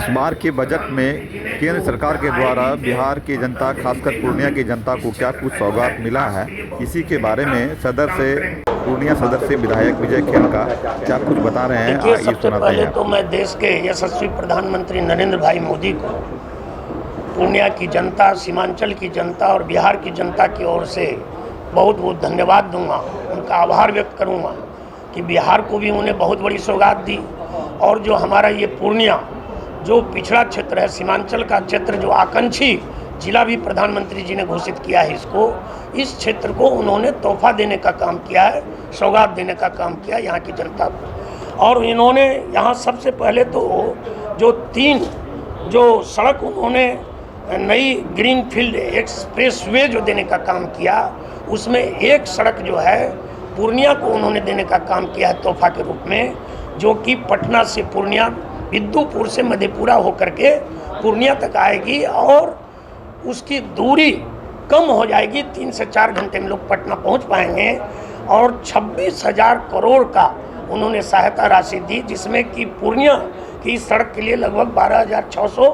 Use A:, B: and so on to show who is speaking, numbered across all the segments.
A: इस बार के बजट में केंद्र सरकार के द्वारा बिहार की जनता, खासकर पूर्णिया की जनता को क्या कुछ सौगात मिला है, इसी के बारे में पूर्णिया सदर से विधायक विजय खेमका क्या कुछ बता रहे हैं।
B: देखिए, सबसे पहले तो मैं देश के यशस्वी प्रधानमंत्री नरेंद्र भाई मोदी को पूर्णिया की जनता, सीमांचल की जनता और बिहार की जनता की ओर से बहुत बहुत धन्यवाद दूंगा, उनका आभार व्यक्त करूंगा कि बिहार को भी उन्हें बहुत बड़ी सौगात दी। और जो हमारा ये पूर्णिया जो पिछड़ा क्षेत्र है, सीमांचल का क्षेत्र, जो आकांक्षी जिला भी प्रधानमंत्री जी ने घोषित किया है, इस क्षेत्र को उन्होंने तोहफा देने का काम किया है, सौगात देने का काम किया यहाँ की जनता को। और इन्होंने यहाँ सबसे पहले तो जो 3 सड़क उन्होंने नई ग्रीनफील्ड एक्सप्रेसवे जो देने का काम किया, उसमें एक सड़क जो है पूर्णिया को उन्होंने देने का काम किया है तोहफा के रूप में, जो कि पटना से पूर्णिया, विद्युपुर से मधेपुरा होकर के पूर्णिया तक आएगी और उसकी दूरी कम हो जाएगी। 3 से 4 घंटे में लोग पटना पहुंच पाएंगे। और 26,000 करोड़ का उन्होंने सहायता राशि दी, जिसमें कि पूर्णिया की इस सड़क के लिए लगभग 12,600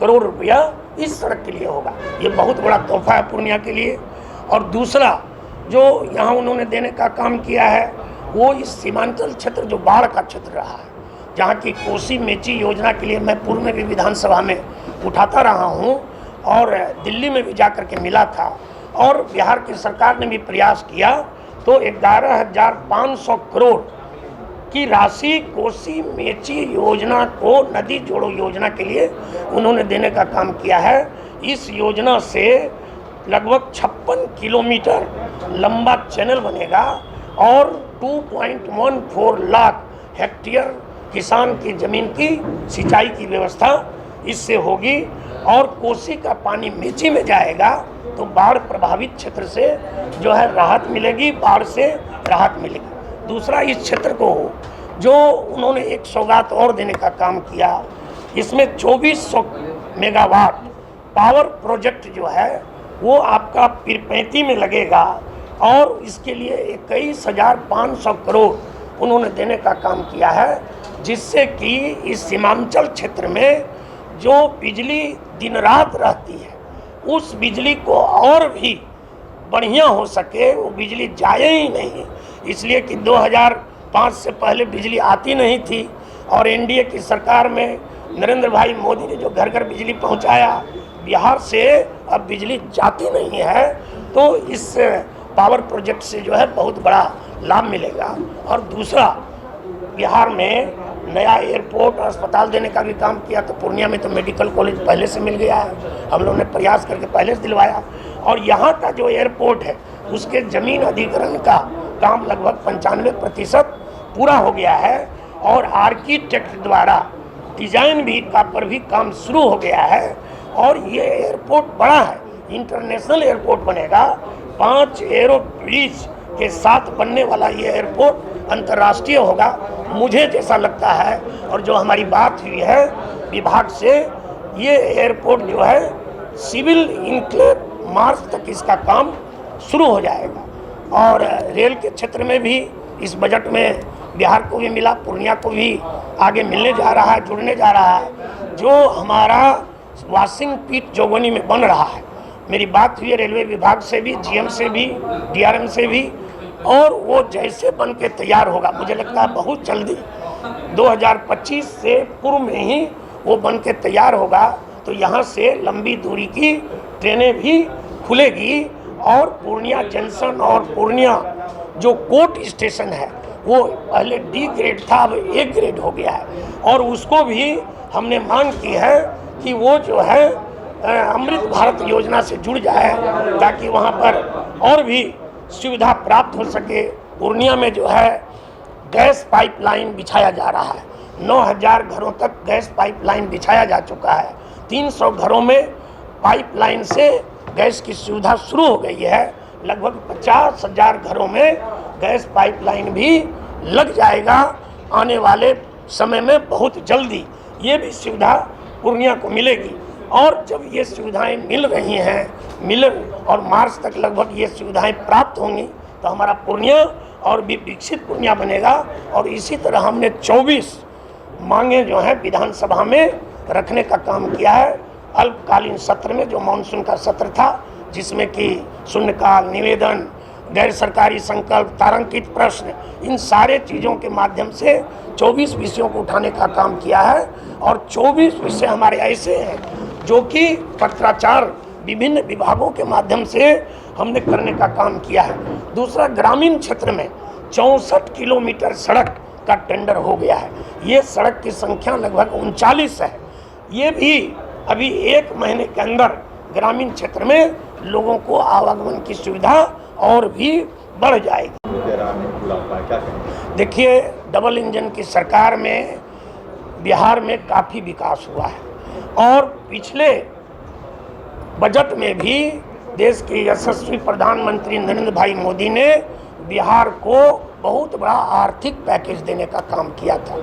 B: करोड़ रुपया इस सड़क के लिए होगा। ये बहुत बड़ा तोहफा है पूर्णिया के लिए। और दूसरा जो यहाँ उन्होंने देने का काम किया है, वो इस सीमांचल क्षेत्र जो बाढ़ का क्षेत्र रहा है, जहाँ की कोसी मेची योजना के लिए मैं पूर्व में भी विधानसभा में उठाता रहा हूँ और दिल्ली में भी जाकर के मिला था, और बिहार की सरकार ने भी प्रयास किया तो 11,500 करोड़ की राशि कोसी मेची योजना को, नदी जोड़ो योजना के लिए उन्होंने देने का काम किया है। इस योजना से लगभग 56 किलोमीटर लंबा चैनल बनेगा और 2.14 लाख हेक्टेयर किसान की ज़मीन की सिंचाई की व्यवस्था इससे होगी। और कोसी का पानी मेची में जाएगा तो बाढ़ प्रभावित क्षेत्र से जो है राहत मिलेगी, बाढ़ से राहत मिलेगी। दूसरा, इस क्षेत्र को जो उन्होंने एक सौगात और देने का काम किया, इसमें 2400 मेगावाट पावर प्रोजेक्ट जो है वो आपका पीरपैंती में लगेगा और इसके लिए 21,500 करोड़ उन्होंने देने का काम किया है, जिससे कि इस सीमांचल क्षेत्र में जो बिजली दिन रात रहती है, उस बिजली को और भी बढ़िया हो सके, वो बिजली जाए ही नहीं। इसलिए कि 2005 से पहले बिजली आती नहीं थी और एनडीए की सरकार में नरेंद्र भाई मोदी ने जो घर घर बिजली पहुंचाया, बिहार से अब बिजली जाती नहीं है। तो इस पावर प्रोजेक्ट से जो है बहुत बड़ा लाभ मिलेगा। और दूसरा, बिहार में नया एयरपोर्ट और अस्पताल देने का भी काम किया। तो पूर्णिया में तो मेडिकल कॉलेज पहले से मिल गया है, हम लोगों ने प्रयास करके पहले से दिलवाया। और यहाँ का जो एयरपोर्ट है उसके ज़मीन अधिग्रहण का काम लगभग 95% पूरा हो गया है और आर्किटेक्ट द्वारा डिजाइन भी पर भी काम शुरू हो गया है। और ये एयरपोर्ट बड़ा है, इंटरनेशनल एयरपोर्ट बनेगा। 5 एरो ब्रिज के साथ बनने वाला ये एयरपोर्ट अंतर्राष्ट्रीय होगा, मुझे जैसा लगता है। और जो हमारी बात हुई है विभाग से, ये एयरपोर्ट जो है सिविल इंक्लेव मार्च तक इसका काम शुरू हो जाएगा। और रेल के क्षेत्र में भी इस बजट में बिहार को भी मिला, पूर्णिया को भी आगे मिलने जा रहा है, जुड़ने जा रहा है। जो हमारा वाशिंग पीट जोगनी में बन रहा है, मेरी बात हुई है रेलवे विभाग से भी, जीएम से भी, डीआरएम से भी, और वो जैसे बन के तैयार होगा, मुझे लगता है बहुत जल्दी 2025 से पूर्व में ही वो बन के तैयार होगा। तो यहाँ से लंबी दूरी की ट्रेनें भी खुलेगी और पूर्णिया जंक्शन और पूर्णिया जो कोर्ट स्टेशन है वो पहले डी ग्रेड था, अब ए ग्रेड हो गया है। और उसको भी हमने मांग की है कि वो जो है अमृत भारत योजना से जुड़ जाए, ताकि वहाँ पर और भी सुविधा प्राप्त हो सके। पूर्णिया में जो है गैस पाइपलाइन बिछाया जा रहा है, 9,000 घरों तक गैस पाइपलाइन बिछाया जा चुका है। 300 घरों में पाइपलाइन से गैस की सुविधा शुरू हो गई है। लगभग 50,000 घरों में गैस पाइपलाइन भी लग जाएगा आने वाले समय में बहुत जल्दी। ये भी सुविधा पूर्णिया को मिलेगी। और जब ये सुविधाएं मिल रही हैं, और मार्च तक लगभग ये सुविधाएं प्राप्त होंगी, तो हमारा पूर्णिया और भी विकसित पूर्णिया बनेगा। और इसी तरह हमने 24 मांगे जो है विधानसभा में रखने का काम किया है। अल्पकालीन सत्र में जो मानसून का सत्र था, जिसमें कि शून्यकाल, निवेदन, गैर सरकारी संकल्प, तारांकित प्रश्न, इन सारे चीज़ों के माध्यम से 24 विषयों को उठाने का काम किया है। और 24 विषय हमारे ऐसे हैं जो कि पत्राचार विभिन्न विभागों के माध्यम से हमने करने का काम किया है। दूसरा, ग्रामीण क्षेत्र में 64 किलोमीटर सड़क का टेंडर हो गया है। ये सड़क की संख्या लगभग 39 है। ये भी अभी 1 महीने के अंदर ग्रामीण क्षेत्र में लोगों को आवागमन की सुविधा और भी बढ़ जाएगी। देखिए, डबल इंजन की सरकार में बिहार में काफ़ी विकास हुआ है और पिछले बजट में भी देश के यशस्वी प्रधानमंत्री नरेंद्र भाई मोदी ने बिहार को बहुत बड़ा आर्थिक पैकेज देने का काम किया था।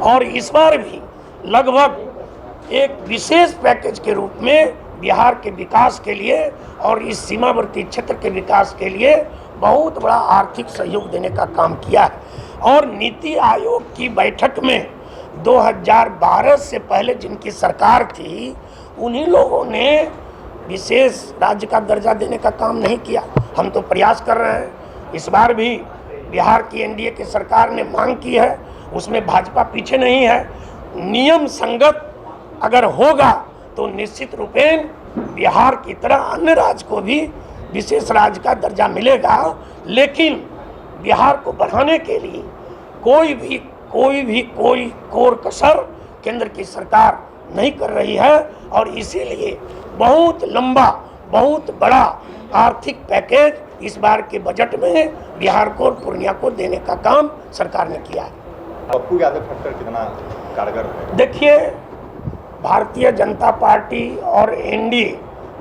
B: और इस बार भी लगभग एक विशेष पैकेज के रूप में बिहार के विकास के लिए और इस सीमावर्ती क्षेत्र के विकास के लिए बहुत बड़ा आर्थिक सहयोग देने का काम किया है। और नीति आयोग की बैठक में 2012 से पहले जिनकी सरकार थी, उन्हीं लोगों ने विशेष राज्य का दर्जा देने का काम नहीं किया। हम तो प्रयास कर रहे हैं। इस बार भी बिहार की एनडीए की सरकार ने मांग की है, उसमें भाजपा पीछे नहीं है। नियम संगत अगर होगा तो निश्चित रूपेण बिहार की तरह अन्य राज्य को भी विशेष राज्य का दर्जा मिलेगा। लेकिन बिहार को बढ़ाने के लिए कोई कोर कसर केंद्र की सरकार नहीं कर रही है। और इसीलिए बहुत लंबा, बहुत बड़ा आर्थिक पैकेज इस बार के बजट में बिहार को और पूर्णिया को देने का काम सरकार ने किया है।
A: पप्पू यादव फैक्टर कितना कारगर है?
B: देखिए, भारतीय जनता पार्टी और एनडीए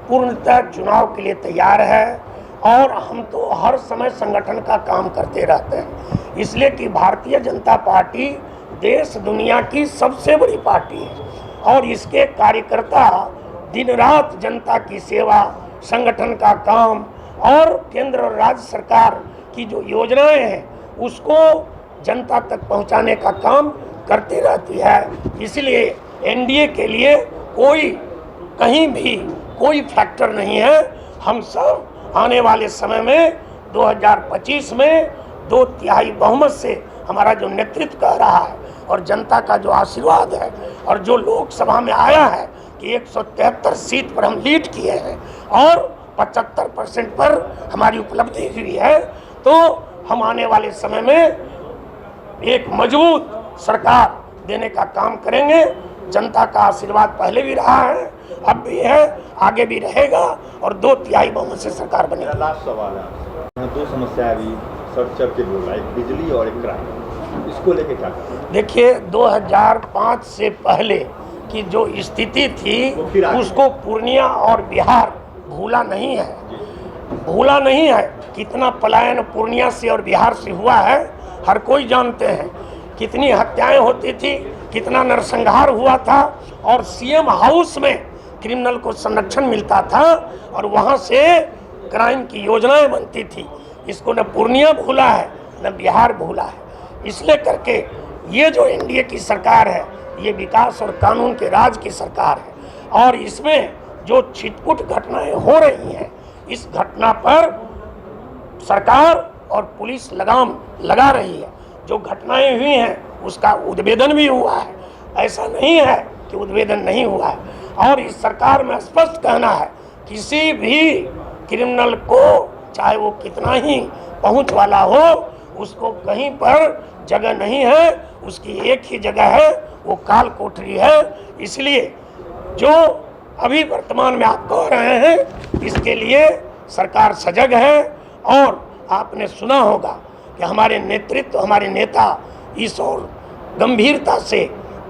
B: पूर्णतः चुनाव के लिए तैयार है और हम तो हर समय संगठन का काम करते रहते हैं। इसलिए कि भारतीय जनता पार्टी देश दुनिया की सबसे बड़ी पार्टी है और इसके कार्यकर्ता दिन रात जनता की सेवा, संगठन का काम और केंद्र और राज्य सरकार की जो योजनाएं हैं उसको जनता तक पहुंचाने का काम करती रहती है। इसलिए एनडीए के लिए कहीं भी कोई फैक्टर नहीं है। हम सब आने वाले समय में 2025 में 2/3 बहुमत से हमारा जो नेतृत्व कर रहा है और जनता का जो आशीर्वाद है और जो लोकसभा में आया है कि 173 सीट पर हम लीड किए हैं और 75% पर हमारी उपलब्धि हुई है, तो हम आने वाले समय में एक मजबूत सरकार देने का काम करेंगे। जनता का आशीर्वाद पहले भी रहा है, अब भी है, आगे भी रहेगा और 2/3 बहुमत से सरकार बनेगी।
A: मेरा लास्ट सवाल है, 2 समस्याएं अभी सब चल के बोल रहा है, एक बिजली और एक क्राइम, इसको लेके क्या करें?
B: देखिए, 2005 से पहले की जो स्थिति थी उसको पूर्णिया और बिहार भूला नहीं है। कितना पलायन पूर्णिया से और बिहार से हुआ है हर कोई जानते हैं। कितनी हत्याएं होती थी, कितना नरसंहार हुआ था और सीएम हाउस में क्रिमिनल को संरक्षण मिलता था और वहां से क्राइम की योजनाएं बनती थी। इसको न पूर्णिया भूला है न बिहार भूला है। इसलिए करके ये जो एनडीए की सरकार है ये विकास और कानून के राज की सरकार है और इसमें जो छिटपुट घटनाएं हो रही हैं, इस घटना पर सरकार और पुलिस लगाम लगा रही है। जो घटनाएं हुई हैं उसका उद्भेदन भी हुआ है, ऐसा नहीं है कि उद्भेदन नहीं हुआ है। और इस सरकार में स्पष्ट कहना है, किसी भी क्रिमिनल को चाहे वो कितना ही पहुंच वाला हो, उसको कहीं पर जगह नहीं है, उसकी एक ही जगह है, वो काल कोठरी है। इसलिए जो अभी वर्तमान में आप कह रहे हैं इसके लिए सरकार सजग है और आपने सुना होगा कि हमारे नेतृत्व, हमारे नेता इस और गंभीरता से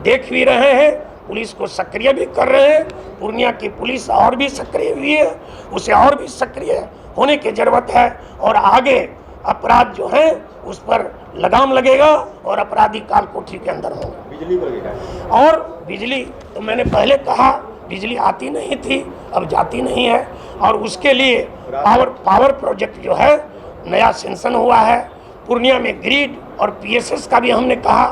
B: देख भी रहे हैं, पुलिस को सक्रिय भी कर रहे हैं। पूर्णिया की पुलिस और भी सक्रिय हुई है, उसे और भी सक्रिय होने की जरूरत है और आगे अपराध जो है उस पर लगाम लगेगा और अपराधी काल कोठरी के अंदर होंगे।
A: बिजली पर
B: और बिजली तो मैंने पहले कहा, बिजली आती नहीं थी, अब जाती नहीं है और उसके लिए पावर प्रोजेक्ट जो है नया सेंक्शन हुआ है। पूर्णिया में ग्रिड और पीएसएस का भी हमने कहा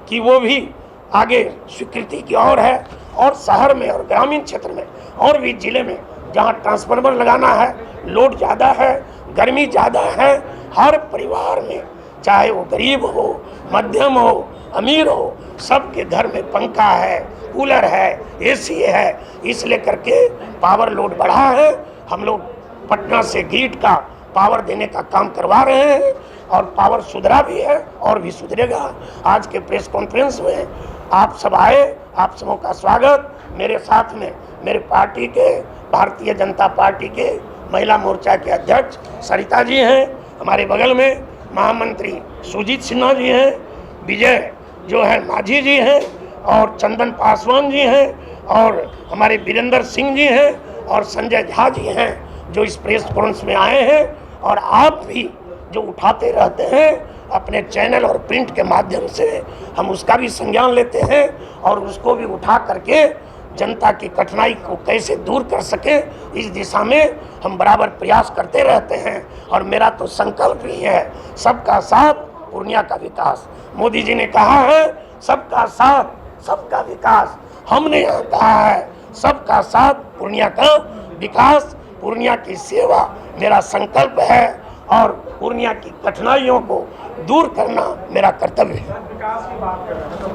B: कि वो भी आगे स्वीकृति की ओर है और शहर में और ग्रामीण क्षेत्र में और भी जिले में जहाँ ट्रांसफार्मर लगाना है, लोड ज़्यादा है, गर्मी ज़्यादा है, हर परिवार में, चाहे वो गरीब हो, मध्यम हो, अमीर हो, सबके घर में पंखा है, कूलर है, एसी है। इसलिए करके पावर लोड बढ़ा है। हम लोग पटना से ग्रिड का पावर देने का काम करवा रहे हैं और पावर सुधरा भी है और भी सुधरेगा। आज के प्रेस कॉन्फ्रेंस में आप सब आए, आप सबों का स्वागत। मेरे साथ में मेरे पार्टी के, भारतीय जनता पार्टी के महिला मोर्चा के अध्यक्ष सरिता जी हैं, हमारे बगल में महामंत्री सुजीत सिन्हा जी हैं, विजय जो है माझी जी हैं, और चंदन पासवान जी हैं, और हमारे वीरेंद्र सिंह जी हैं, और संजय झा जी हैं, जो इस प्रेस कॉन्फ्रेंस में आए हैं। और आप भी जो उठाते रहते हैं अपने चैनल और प्रिंट के माध्यम से, हम उसका भी संज्ञान लेते हैं और उसको भी उठा करके जनता की कठिनाई को कैसे दूर कर सके, इस दिशा में हम बराबर प्रयास करते रहते हैं। और मेरा तो संकल्प ही है, सबका साथ, पूर्णिया का विकास। मोदी जी ने कहा है सबका साथ, सबका विकास। हमने यहाँ कहा है सबका साथ, पूर्णिया का विकास, पूर्णिया की सेवा मेरा संकल्प है और पूर्णिया की कठिनाइयों को दूर करना मेरा कर्तव्य है।